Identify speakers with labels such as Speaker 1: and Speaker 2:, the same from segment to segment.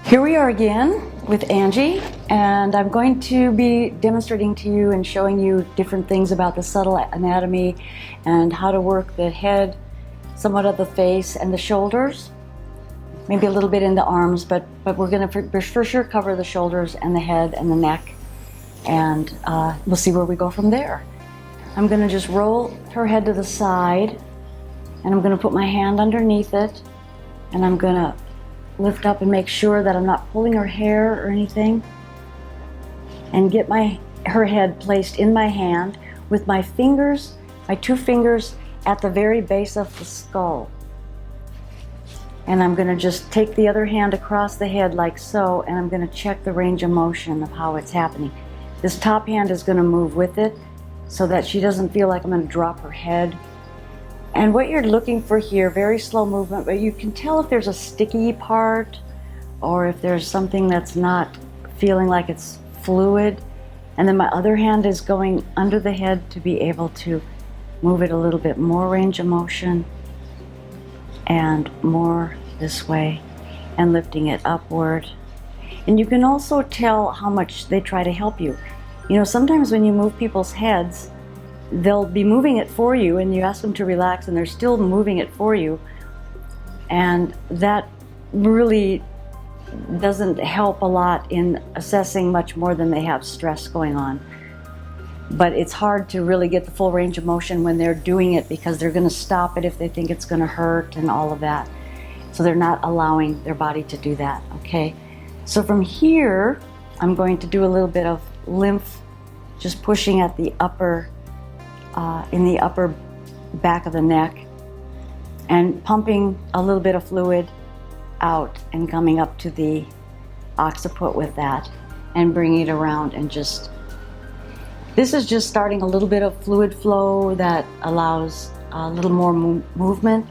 Speaker 1: Here we are again with Angie, and I'm going to be demonstrating to you and showing you different things about the subtle anatomy and how to work the head, somewhat of the face and the shoulders, maybe a little bit in the arms, but we're going to for sure cover the shoulders and the head and the neck, and we'll see where we go from there. I'm going to just roll her head to the side, and I'm going to put my hand underneath it, and I'm going to lift up and make sure that I'm not pulling her hair or anything, and get her head placed in my hand with my fingers, my two fingers at the very base of the skull. And I'm going to just take the other hand across the head like so, and I'm going to check the range of motion of how it's happening. This top hand is going to move with it so that she doesn't feel like I'm going to drop her head. And what you're looking for here, very slow movement, but you can tell if there's a sticky part or if there's something that's not feeling like it's fluid. And then my other hand is going under the head to be able to move it a little bit more range of motion and more this way and lifting it upward. And you can also tell how much they try to help you. You know, sometimes when you move people's heads, they'll be moving it for you and you ask them to relax and they're still moving it for you, and that really doesn't help a lot in assessing much more than they have stress going on. But it's hard to really get the full range of motion when they're doing it, because they're going to stop it if they think it's going to hurt and all of that, so they're not allowing their body to do that. Okay, so from here I'm going to do a little bit of lymph, just pushing at the upper in the upper back of the neck and pumping a little bit of fluid out and coming up to the occiput with that and bringing it around, and just, this is just starting a little bit of fluid flow that allows a little more movement,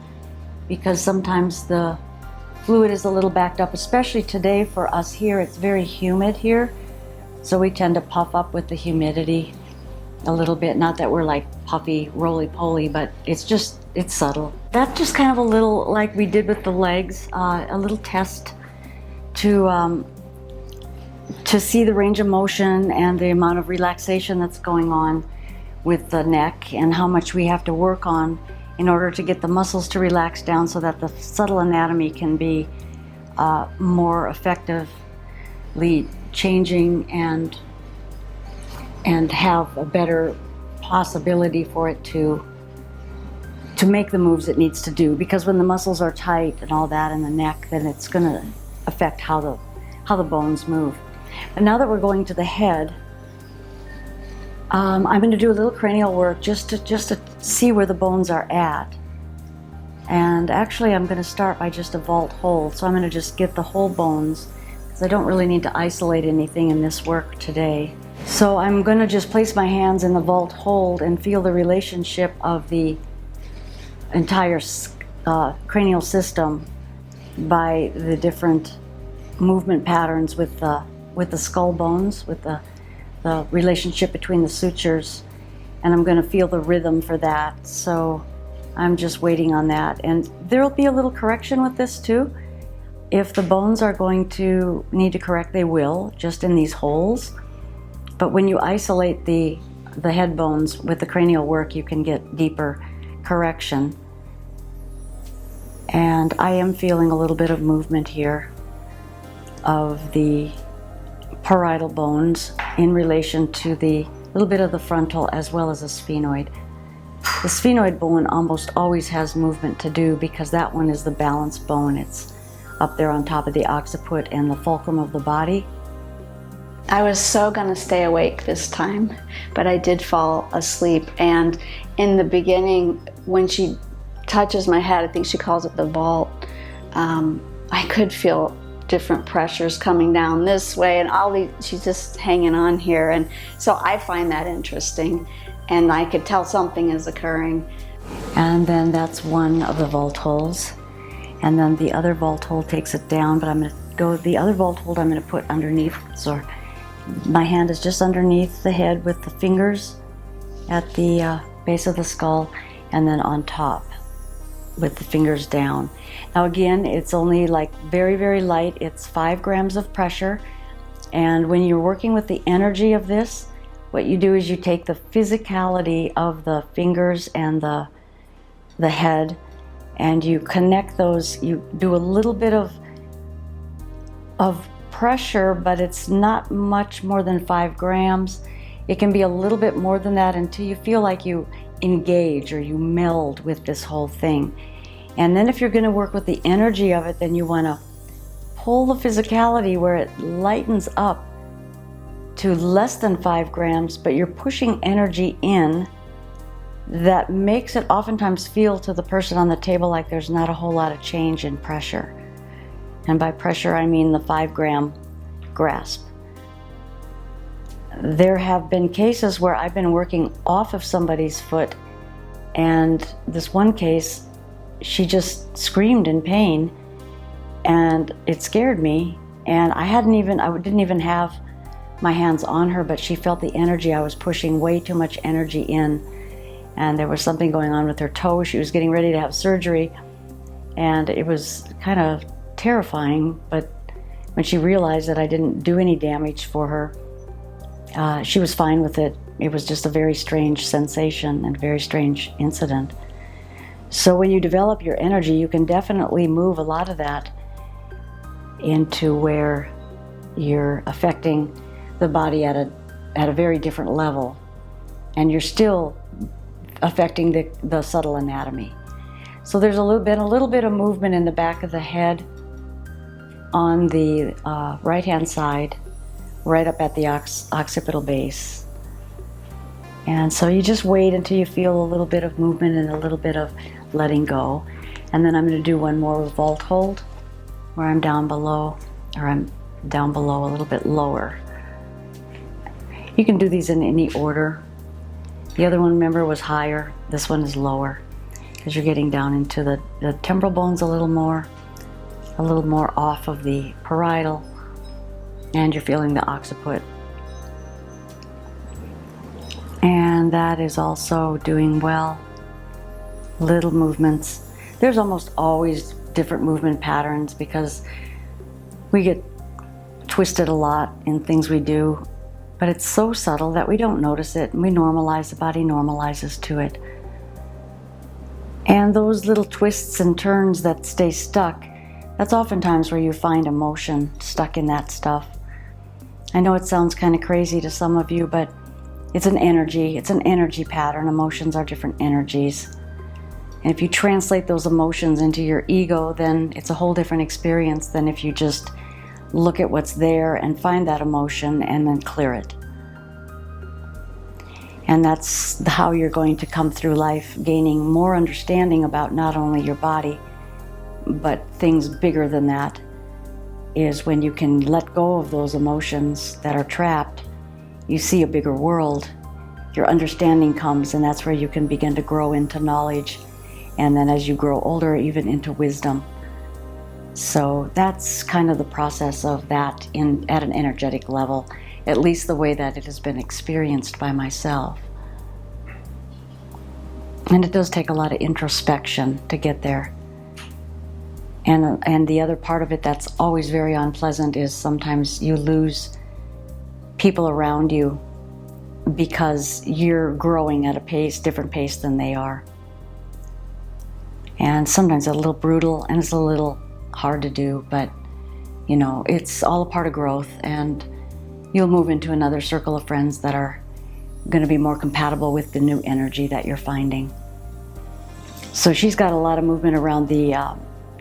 Speaker 1: because sometimes the fluid is a little backed up, especially today for us here. It's very humid here, so we tend to puff up with the humidity a little bit. Not that we're like puffy, roly-poly, but it's subtle. That's just kind of a little, like we did with the legs, a little test to see the range of motion and the amount of relaxation that's going on with the neck, and how much we have to work on in order to get the muscles to relax down so that the subtle anatomy can be more effectively changing and have a better possibility for it to make the moves it needs to do. Because when the muscles are tight and all that in the neck, then it's going to affect how the bones move. But now that we're going to the head, I'm going to do a little cranial work just to see where the bones are at. And actually I'm going to start by just a vault hold. So I'm going to just get the whole bones, because I don't really need to isolate anything in this work today. So I'm going to just place my hands in the vault hold and feel the relationship of the entire cranial system by the different movement patterns with the skull bones, with the relationship between the sutures, and I'm going to feel the rhythm for that. So I'm just waiting on that, and there'll be a little correction with this too. If the bones are going to need to correct, they will, just in these holes. But when you isolate the head bones with the cranial work, you can get deeper correction. And I am feeling a little bit of movement here of the parietal bones in relation to the little bit of the frontal as well as the sphenoid. The sphenoid bone almost always has movement to do, because that one is the balance bone. It's up there on top of the occiput and the fulcrum of the body.
Speaker 2: I was so gonna stay awake this time, but I did fall asleep. And in the beginning, when she touches my head, I think she calls it the vault, I could feel different pressures coming down this way, and she's just hanging on here. And so I find that interesting, and I could tell something is occurring.
Speaker 1: And then that's one of the vault holes. And then the other vault hole takes it down, but I'm going to go, the other vault hole I'm going to put underneath. So my hand is just underneath the head with the fingers at the base of the skull, and then on top. with the fingers down. Now again, it's only like very, very light. It's 5 grams of pressure. And when you're working with the energy of this, what you do is you take the physicality of the fingers and the head, and you connect those. You do a little bit of pressure, but it's not much more than 5 grams. It can be a little bit more than that until you feel like you engage or you meld with this whole thing. And then if you're going to work with the energy of it, then you want to pull the physicality where it lightens up to less than 5 grams, but you're pushing energy in that makes it oftentimes feel to the person on the table like there's not a whole lot of change in pressure. And by pressure, I mean the 5 gram grasp. There have been cases where I've been working off of somebody's foot, and this one case, she just screamed in pain, and it scared me. And I didn't even have my hands on her, but she felt the energy. I was pushing way too much energy in, and there was something going on with her toe. She was getting ready to have surgery, and it was kind of terrifying. But when she realized that I didn't do any damage for her, she was fine with it. It was just a very strange sensation and a very strange incident. So when you develop your energy, you can definitely move a lot of that into where you're affecting the body at a very different level, and you're still affecting the subtle anatomy. So there's a little bit of movement in the back of the head on the right hand side, right up at the occipital base. And so you just wait until you feel a little bit of movement and a little bit of letting go. And then I'm going to do one more with vault hold, where I'm down below a little bit lower. You can do these in any order. The other one, remember, was higher. This one is lower, because you're getting down into the temporal bones a little more off of the parietal, and you're feeling the occiput. And that is also doing well. Little movements. There's almost always different movement patterns because we get twisted a lot in things we do, but it's so subtle that we don't notice it, and we normalize, the body normalizes to it. And those little twists and turns that stay stuck, that's oftentimes where you find emotion stuck in that stuff. I know it sounds kind of crazy to some of you, but it's an energy pattern. Emotions are different energies. And if you translate those emotions into your ego, then it's a whole different experience than if you just look at what's there and find that emotion and then clear it. And that's how you're going to come through life, gaining more understanding about not only your body, but things bigger than that, is when you can let go of those emotions that are trapped. You see a bigger world. Your understanding comes, and that's where you can begin to grow into knowledge. And then as you grow older, even into wisdom. So that's kind of the process of that at an energetic level, at least the way that it has been experienced by myself. And it does take a lot of introspection to get there. And the other part of it that's always very unpleasant is sometimes you lose people around you because you're growing at a different pace than they are. And sometimes it's a little brutal and it's a little hard to do, but it's all a part of growth, and you'll move into another circle of friends that are going to be more compatible with the new energy that you're finding. So she's got a lot of movement around the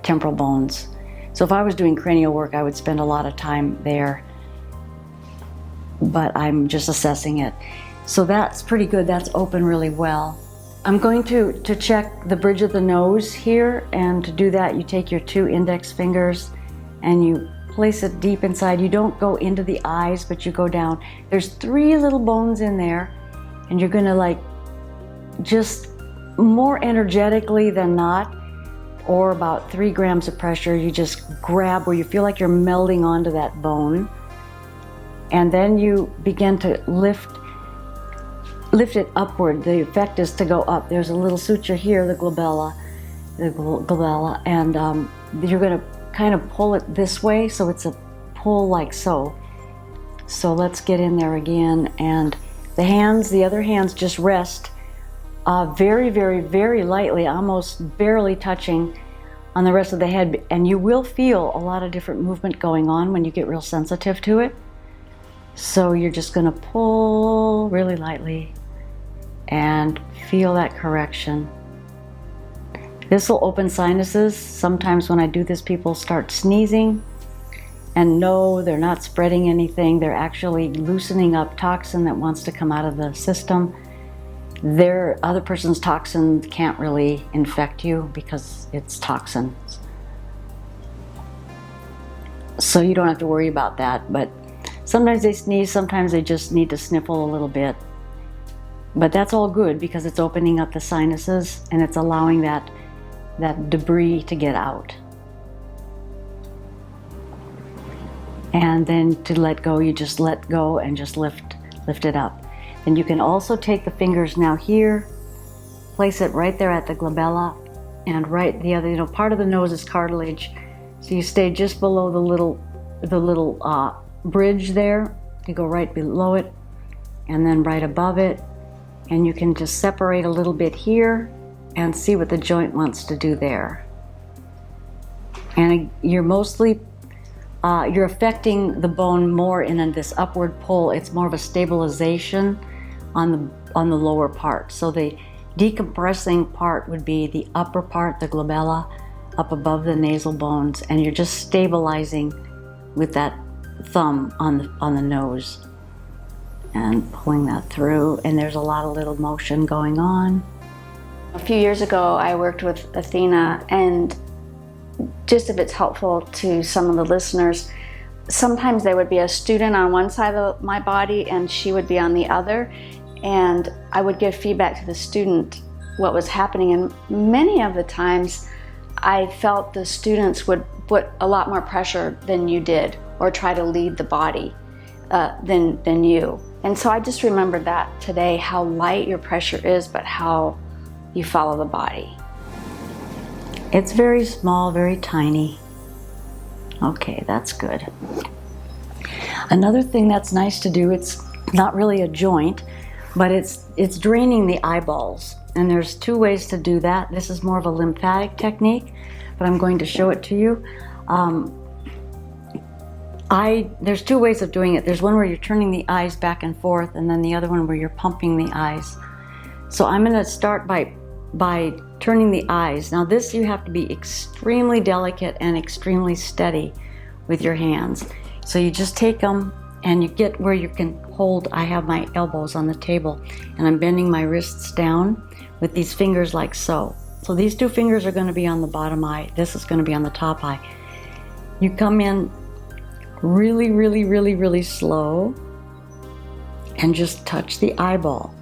Speaker 1: temporal bones. So if I was doing cranial work, I would spend a lot of time there, but I'm just assessing it. So that's pretty good. That's open really well. I'm going to check the bridge of the nose here, and to do that you take your 2 index fingers and you place it deep inside. You don't go into the eyes, but you go down. There's 3 little bones in there, and you're gonna just more energetically than not, or about 3 grams of pressure, you just grab where you feel like you're melding onto that bone, and then you begin to lift it upward. The effect is to go up. There's a little suture here, the glabella, the glabella, and you're going to kind of pull it this way, so it's a pull like so. So let's get in there again, and the other hands just rest very, very, very lightly, almost barely touching on the rest of the head, and you will feel a lot of different movement going on when you get real sensitive to it. So you're just going to pull really lightly and feel that correction. This will open sinuses. Sometimes when I do this, people start sneezing, and no, they're not spreading anything. They're actually loosening up toxin that wants to come out of the system. Their other person's toxin can't really infect you because it's toxins. So you don't have to worry about that. But sometimes they sneeze, sometimes they just need to sniffle a little bit. But that's all good because it's opening up the sinuses and it's allowing that debris to get out. And then to let go, you just let go and just lift it up. And you can also take the fingers now here, place it right there at the glabella, and right the other, part of the nose is cartilage, so you stay just below the little bridge there. You go right below it, and then right above it, and you can just separate a little bit here and see what the joint wants to do there. And you're mostly you're affecting the bone more in this upward pull. It's more of a stabilization on the lower part. So the decompressing part would be the upper part, the glabella, up above the nasal bones, and you're just stabilizing with that thumb on the nose and pulling that through. And there's a lot of little motion going on.
Speaker 2: A few years ago, I worked with Athena, and just if it's helpful to some of the listeners, sometimes there would be a student on one side of my body and she would be on the other, and I would give feedback to the student what was happening, and many of the times I felt the students would put a lot more pressure than you did or try to lead the body than you. And so I just remembered that today, how light your pressure is, but how you follow the body.
Speaker 1: It's very small, very tiny. Okay, that's good. Another thing that's nice to do, it's not really a joint, but it's draining the eyeballs. And there's two ways to do that. This is more of a lymphatic technique, but I'm going to show it to you. There's two ways of doing it. There's one where you're turning the eyes back and forth, and then the other one where you're pumping the eyes. So I'm going to start by turning the eyes. Now this, you have to be extremely delicate and extremely steady with your hands. So you just take them and you get where you can hold. I have my elbows on the table and I'm bending my wrists down with these fingers like so. So these two fingers are going to be on the bottom eye. This is going to be on the top eye. You come in really, really, really, really slow and just touch the eyeball.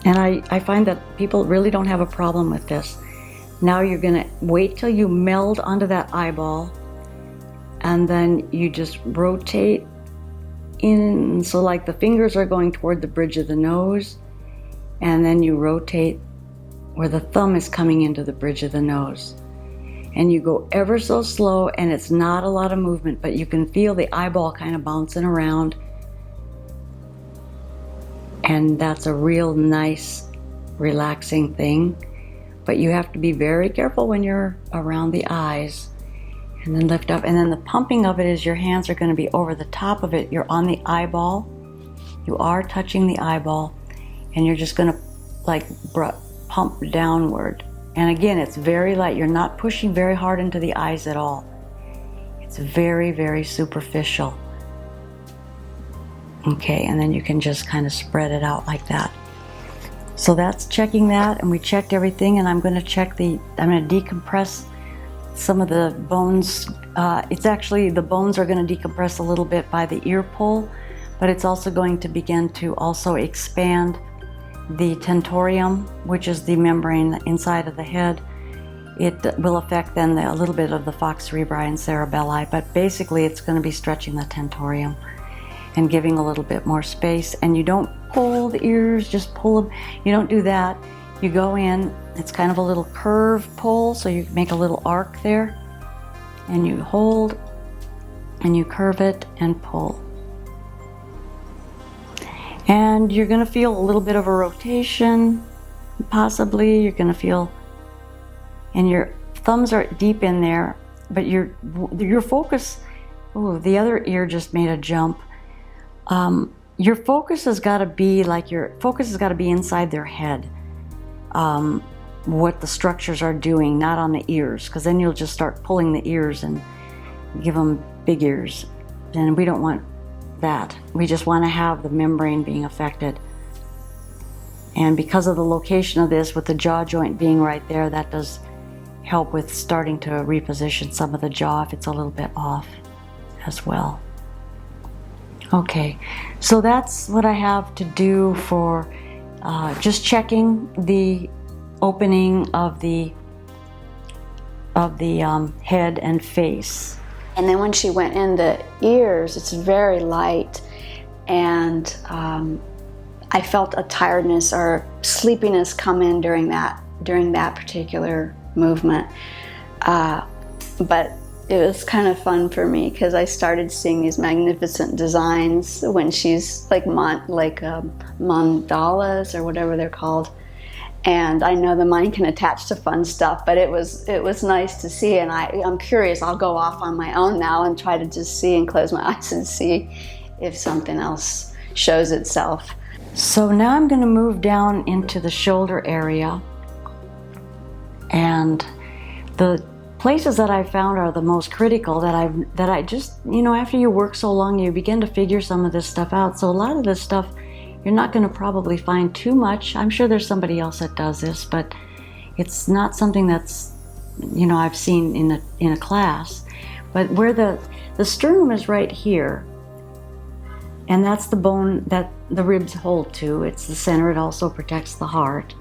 Speaker 1: And I find that people really don't have a problem with this. Now you're going to wait till you meld onto that eyeball, and then you just rotate in. So like the fingers are going toward the bridge of the nose, and then you rotate where the thumb is coming into the bridge of the nose. And you go ever so slow, and it's not a lot of movement, but you can feel the eyeball kind of bouncing around. And that's a real nice, relaxing thing. But you have to be very careful when you're around the eyes. And then lift up. And then the pumping of it is your hands are going to be over the top of it. You're on the eyeball. You are touching the eyeball. And you're just going to like pump downward. And again, it's very light. You're not pushing very hard into the eyes at all. It's very, very superficial. Okay, and then you can just kind of spread it out like that. So that's checking that, and we checked everything, and I'm going to decompress some of the bones. It's actually, the bones are going to decompress a little bit by the ear pull, but it's also going to begin to also expand the tentorium, which is the membrane inside of the head. It will affect then a little bit of the falx cerebri and cerebelli, but basically it's going to be stretching the tentorium and giving a little bit more space. And you don't pull the ears, just pull them. You don't do that. You go in, it's kind of a little curve pull, so you make a little arc there, and you hold, and you curve it and pull. And you're going to feel a little bit of a rotation, possibly. You're going to feel, and your thumbs are deep in there, but your focus, oh, the other ear just made a jump. Your focus has got to be inside their head. What the structures are doing, not on the ears, because then you'll just start pulling the ears and give them big ears. And we don't want that. We just want to have the membrane being affected. And because of the location of this, with the jaw joint being right there, that does help with starting to reposition some of the jaw if it's a little bit off as well. Okay, so that's what I have to do for just checking the opening of the head and face.
Speaker 2: And then when she went in the ears, it's very light, and I felt a tiredness or sleepiness come in during that particular movement. But it was kind of fun for me because I started seeing these magnificent designs when she's like mandalas or whatever they're called. And I know the mind can attach to fun stuff, but it was nice to see, and I'm curious. I'll go off on my own now and try to just see and close my eyes and see if something else shows itself.
Speaker 1: So now I'm going to move down into the shoulder area, and the places that I found are the most critical that I just, after you work so long, you begin to figure some of this stuff out. So a lot of this stuff you're not going to probably find too much. I'm sure there's somebody else that does this, but it's not something that's, I've seen in a class. But where the sternum is right here, and that's the bone that the ribs hold to. It's the center. It also protects the heart.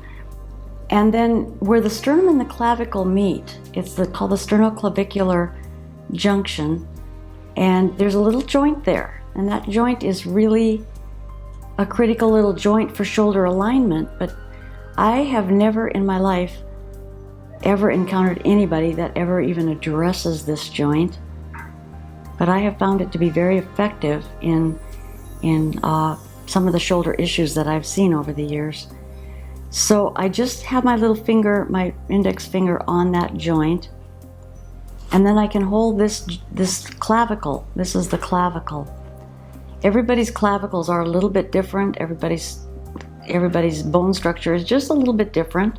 Speaker 1: And then where the sternum and the clavicle meet, it's called the sternoclavicular junction, and there's a little joint there, and that joint is really a critical little joint for shoulder alignment. But I have never in my life ever encountered anybody that ever even addresses this joint, but I have found it to be very effective in some of the shoulder issues that I've seen over the years. So I just have my little finger, my index finger, on that joint, and then I can hold this clavicle. This is the clavicle. Everybody's clavicles are a little bit different. Everybody's bone structure is just a little bit different,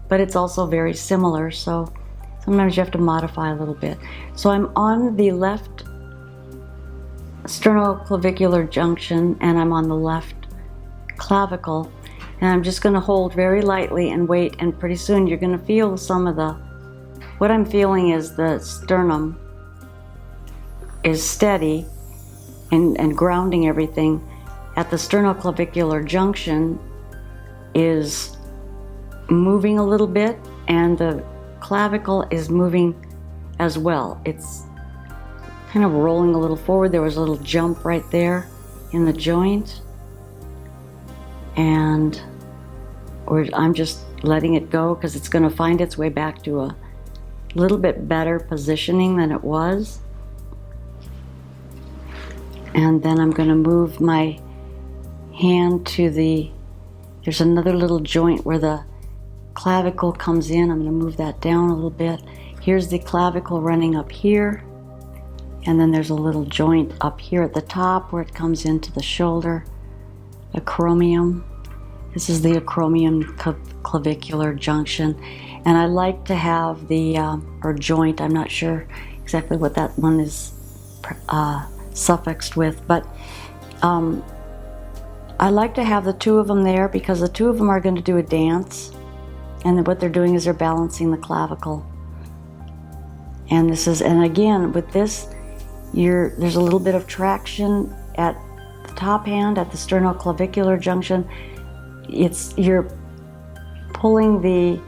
Speaker 1: but it's also very similar. So sometimes you have to modify a little bit. So I'm on the left sternoclavicular junction, and I'm on the left clavicle, and I'm just going to hold very lightly and wait, and pretty soon you're going to feel some of what I'm feeling is the sternum is steady and grounding everything. At the sternoclavicular junction is moving a little bit, and the clavicle is moving as well. It's kind of rolling a little forward. There was a little jump right there in the joint, and I'm just letting it go because it's going to find its way back to a little bit better positioning than it was. And then I'm going to move my hand to there's another little joint where the clavicle comes in. I'm going to move that down a little bit. Here's the clavicle running up here, and then there's a little joint up here at the top where it comes into the shoulder, acromion. This is the acromion clavicular junction, and I like to have or joint, I'm not sure exactly what that one is suffixed with, but I like to have the two of them there because the two of them are going to do a dance, and what they're doing is they're balancing the clavicle. And again with this, there's a little bit of traction at the top hand at the sternoclavicular junction. You're pulling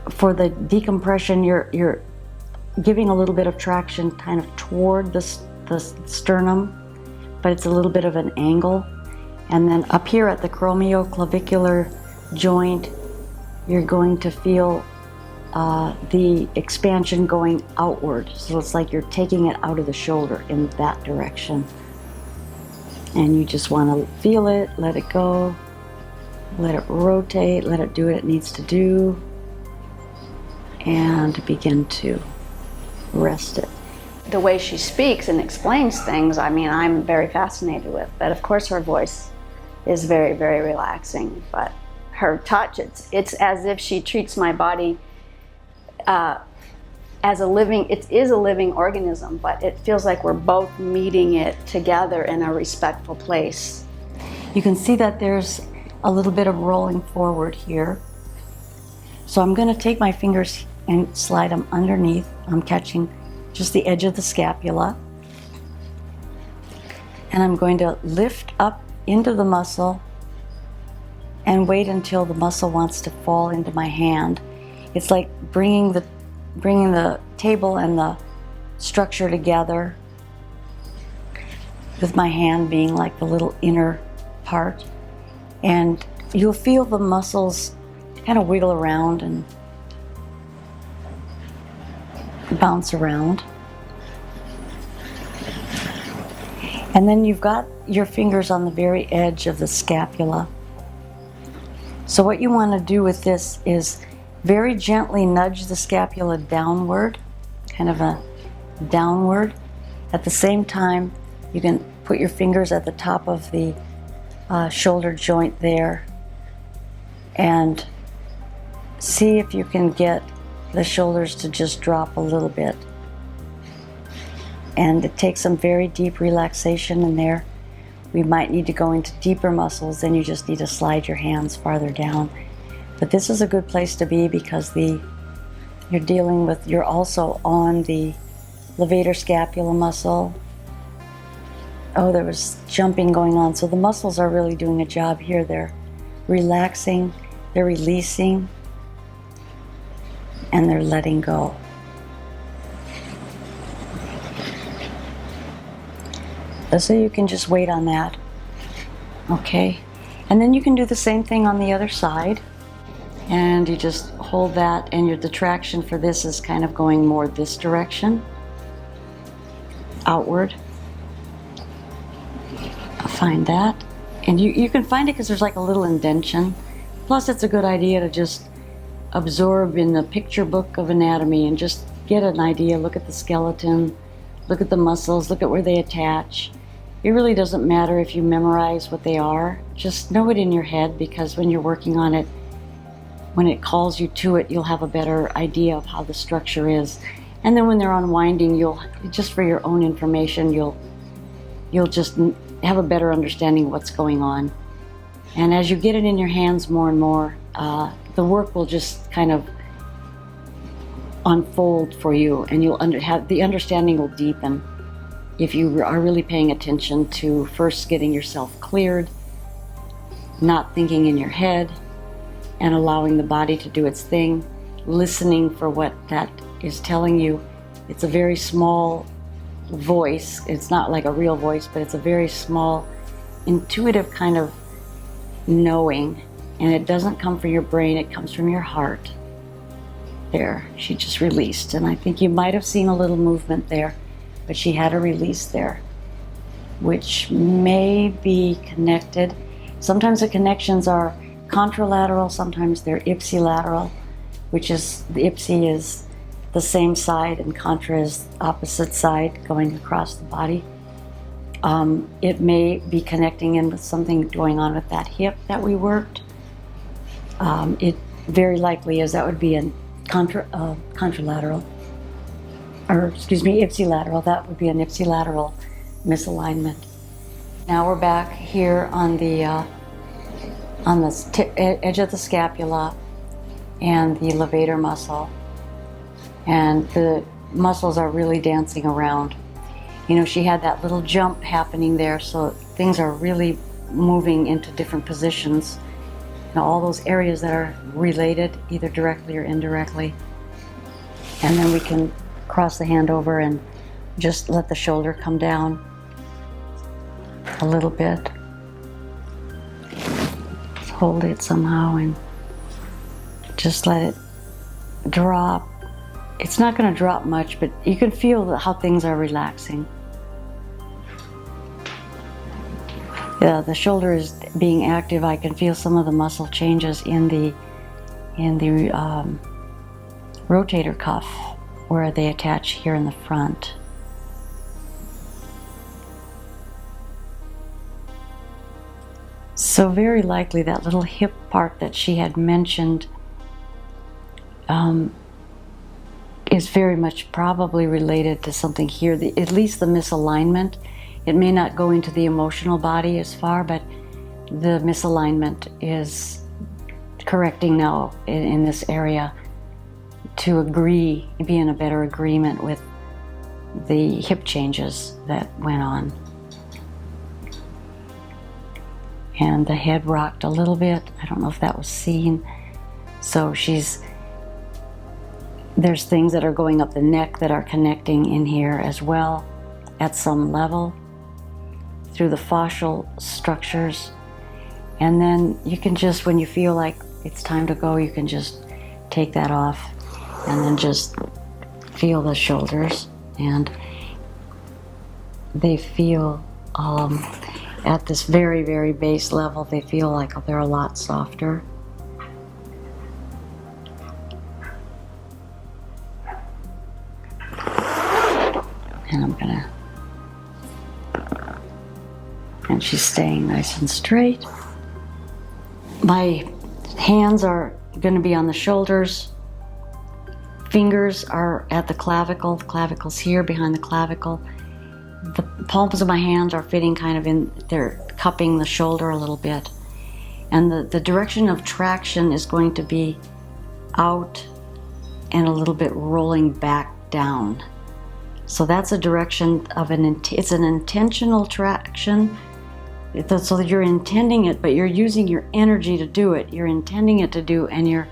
Speaker 1: for the decompression, you're giving a little bit of traction kind of toward the sternum, but it's a little bit of an angle. And then up here at the acromioclavicular joint, you're going to feel the expansion going outward. So it's like you're taking it out of the shoulder in that direction. And you just want to feel it, let it go, let it rotate, let it do what it needs to do, and begin to rest it.
Speaker 2: The way she speaks and explains things, I mean, I'm very fascinated with. But of course her voice is very, very relaxing. But her touch, it's as if she treats my body as a living, it is a living organism, but it feels like we're both meeting it together in a respectful place.
Speaker 1: You can see that there's a little bit of rolling forward here. So I'm going to take my fingers and slide them underneath. I'm catching just the edge of the scapula. And I'm going to lift up into the muscle and wait until the muscle wants to fall into my hand. It's like bringing the table and the structure together, with my hand being like the little inner part. And you'll feel the muscles kind of wiggle around and bounce around. And then you've got your fingers on the very edge of the scapula. So what you want to do with this is very gently nudge the scapula downward, kind of a downward. At the same time, you can put your fingers at the top of the shoulder joint there and see if you can get the shoulders to just drop a little bit. And it takes some very deep relaxation in there. We might need to go into deeper muscles, then you just need to slide your hands farther down. But this is a good place to be because you're also on the levator scapula muscle. Oh, there was jumping going on. So the muscles are really doing a job here. They're relaxing, they're releasing, and they're letting go. So you can just wait on that. Okay. And then you can do the same thing on the other side. And you just hold that, and the traction for this is kind of going more this direction, outward. Find that. And you can find it because there's like a little indentation. Plus it's a good idea to just absorb in the picture book of anatomy and just get an idea, look at the skeleton, look at the muscles, look at where they attach. It really doesn't matter if you memorize what they are. Just know it in your head, because when you're working on it, when it calls you to it, you'll have a better idea of how the structure is. And then when they're unwinding, just for your own information, you'll just have a better understanding of what's going on. And as you get it in your hands more and more, the work will just kind of unfold for you, and the understanding will deepen if you are really paying attention to first getting yourself cleared, not thinking in your head, and allowing the body to do its thing, listening for what that is telling you. It's a very small voice. It's not like a real voice, but it's a very small, intuitive kind of knowing. And it doesn't come from your brain, it comes from your heart. There, she just released. And I think you might have seen a little movement there, but she had a release there, which may be connected. Sometimes the connections are contralateral, sometimes they're ipsilateral, which is, the ipsi is the same side and contra is opposite side going across the body. It may be connecting in with something going on with that hip that we worked. It very likely is that would be a contralateral, or excuse me, ipsilateral. That would be an ipsilateral misalignment. Now we're back here on the edge of the scapula and the levator muscle, and the muscles are really dancing around. You know, she had that little jump happening there, so things are really moving into different positions. You know, all those areas that are related, either directly or indirectly. And then we can cross the hand over and just let the shoulder come down a little bit. Hold it somehow and Just let it drop. It's not going to drop much, but you can feel how things are relaxing. Yeah, the shoulder is being active. I can feel some of the muscle changes in the rotator cuff where they attach here in the front. So very likely that little hip part that she had mentioned is very much probably related to something here, at least the misalignment. It may not go into the emotional body as far, but the misalignment is correcting now in this area to be in a better agreement with the hip changes that went on. And the head rocked a little bit. I don't know if that was seen. So there's things that are going up the neck that are connecting in here as well at some level through the fascial structures. And then you can just, when you feel like it's time to go, you can just take that off and then just feel the shoulders. And they feel, at this very, very base level, they feel like they're a lot softer. And and she's staying nice and straight. My hands are going to be on the shoulders. Fingers are at the clavicle. The clavicle's here behind the clavicle. The palms of my hands are fitting kind of in, they're cupping the shoulder a little bit. And the direction of traction is going to be out and a little bit rolling back down. So that's a direction of it's an intentional traction. So that you're intending it, but you're using your energy to do it. You're intending it to do, and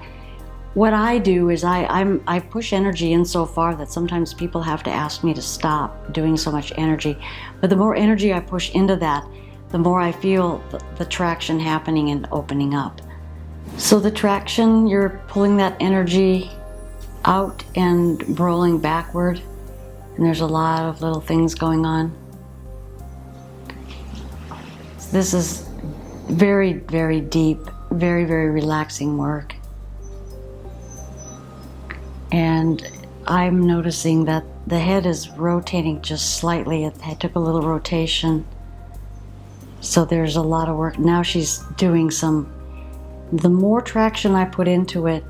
Speaker 1: what I do is I push energy in so far that sometimes people have to ask me to stop doing so much energy. But the more energy I push into that, the more I feel the traction happening and opening up. So the traction, you're pulling that energy out and rolling backward, and there's a lot of little things going on. This is very, very deep, very, very relaxing work. And I'm noticing that the head is rotating just slightly. I took a little rotation. So there's a lot of work. Now she's doing the more traction I put into it,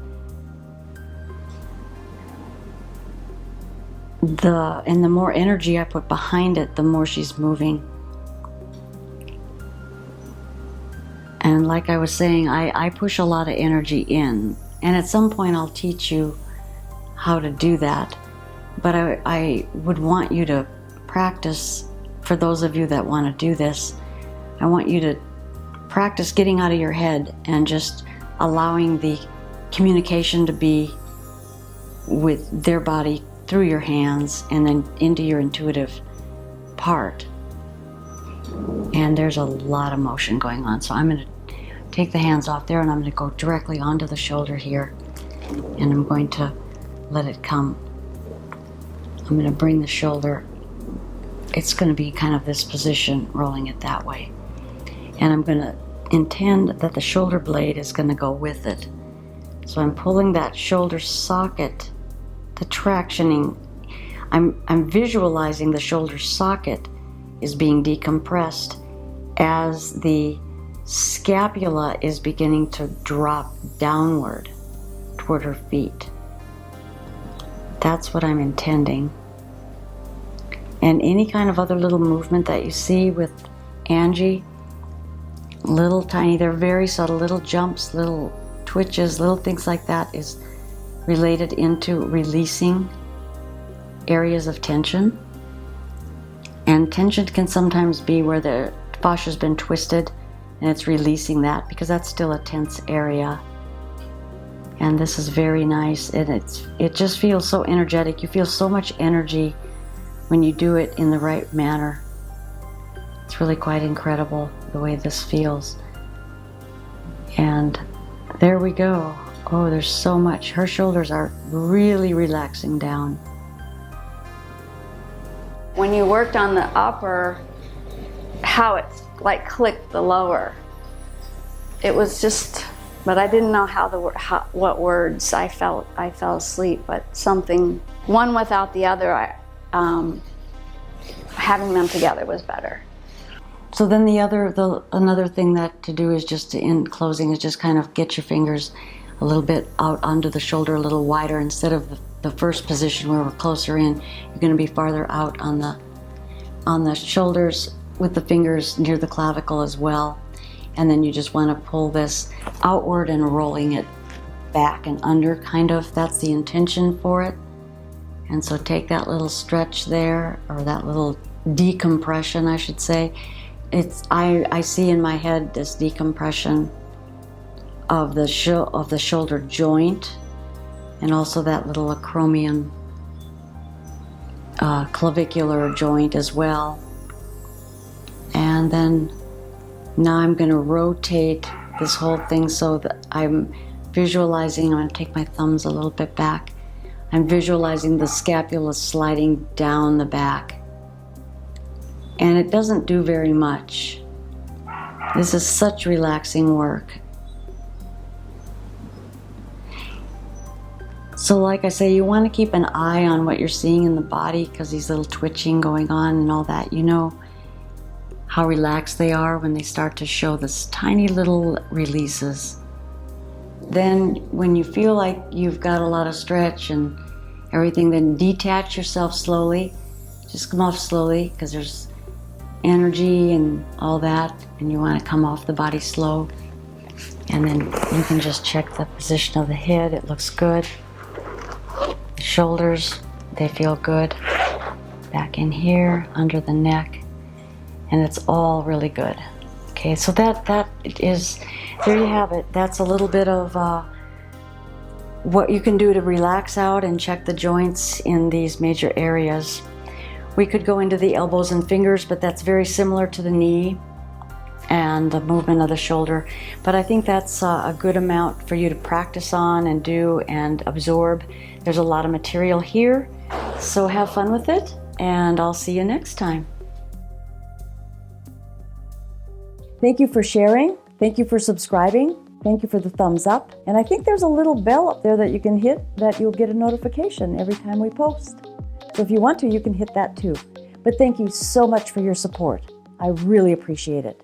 Speaker 1: and the more energy I put behind it, the more she's moving. And like I was saying, I push a lot of energy in. And at some point I'll teach you how to do that. But I would want you to practice, for those of you that want to do this, I want you to practice getting out of your head and just allowing the communication to be with their body through your hands and then into your intuitive part. And there's a lot of motion going on. So I'm going to take the hands off there and I'm going to go directly onto the shoulder here. And I'm going to let it come. I'm going to bring the shoulder. It's going to be kind of this position, rolling it that way. And I'm going to intend that the shoulder blade is going to go with it. So I'm pulling that shoulder socket, the tractioning. I'm visualizing the shoulder socket is being decompressed as the scapula is beginning to drop downward toward her feet. That's what I'm intending. And any kind of other little movement that you see with Angie, little tiny, they're very subtle, little jumps, little twitches, little things like that is related into releasing areas of tension. And tension can sometimes be where the fascia's been twisted and it's releasing that because that's still a tense area. And this is very nice, and it just feels so energetic. You feel so much energy when you do it in the right manner. It's really quite incredible the way this feels. And there we go. Oh, there's so much. Her shoulders are really relaxing down.
Speaker 2: When you worked on the upper, how it like clicked the lower. It was just, but I didn't know what words. I fell asleep, but something, one without the other, having them together was better.
Speaker 1: So then another thing that to do is just in closing is just kind of get your fingers a little bit out under the shoulder, a little wider. Instead of the first position where we're closer in, you're going to be farther out on the shoulders with the fingers near the clavicle as well. And then you just want to pull this outward and rolling it back and under, kind of. That's the intention for it. And so take that little stretch there, or that little decompression, I should say. I see in my head this decompression of the shoulder joint, and also that little acromion clavicular joint as well. And then now I'm going to rotate this whole thing so that I'm visualizing. I'm going to take my thumbs a little bit back. I'm visualizing the scapula sliding down the back. And it doesn't do very much. This is such relaxing work. So like I say, you want to keep an eye on what you're seeing in the body, because these little twitching going on and all that, you know how relaxed they are when they start to show this tiny little releases. Then when you feel like you've got a lot of stretch and everything, then detach yourself slowly. Just come off slowly, because there's energy and all that, and you want to come off the body slow. And then you can just check the position of the head. It looks good. The shoulders, they feel good. Back in here, under the neck. And it's all really good. Okay, so that is, there you have it. That's a little bit of what you can do to relax out and check the joints in these major areas. We could go into the elbows and fingers, but that's very similar to the knee and the movement of the shoulder. But I think that's a good amount for you to practice on and do and absorb. There's a lot of material here, so have fun with it, and I'll see you next time. Thank you for sharing. Thank you for subscribing. Thank you for the thumbs up. And I think there's a little bell up there that you can hit that you'll get a notification every time we post. So if you want to, you can hit that too. But thank you so much for your support. I really appreciate it.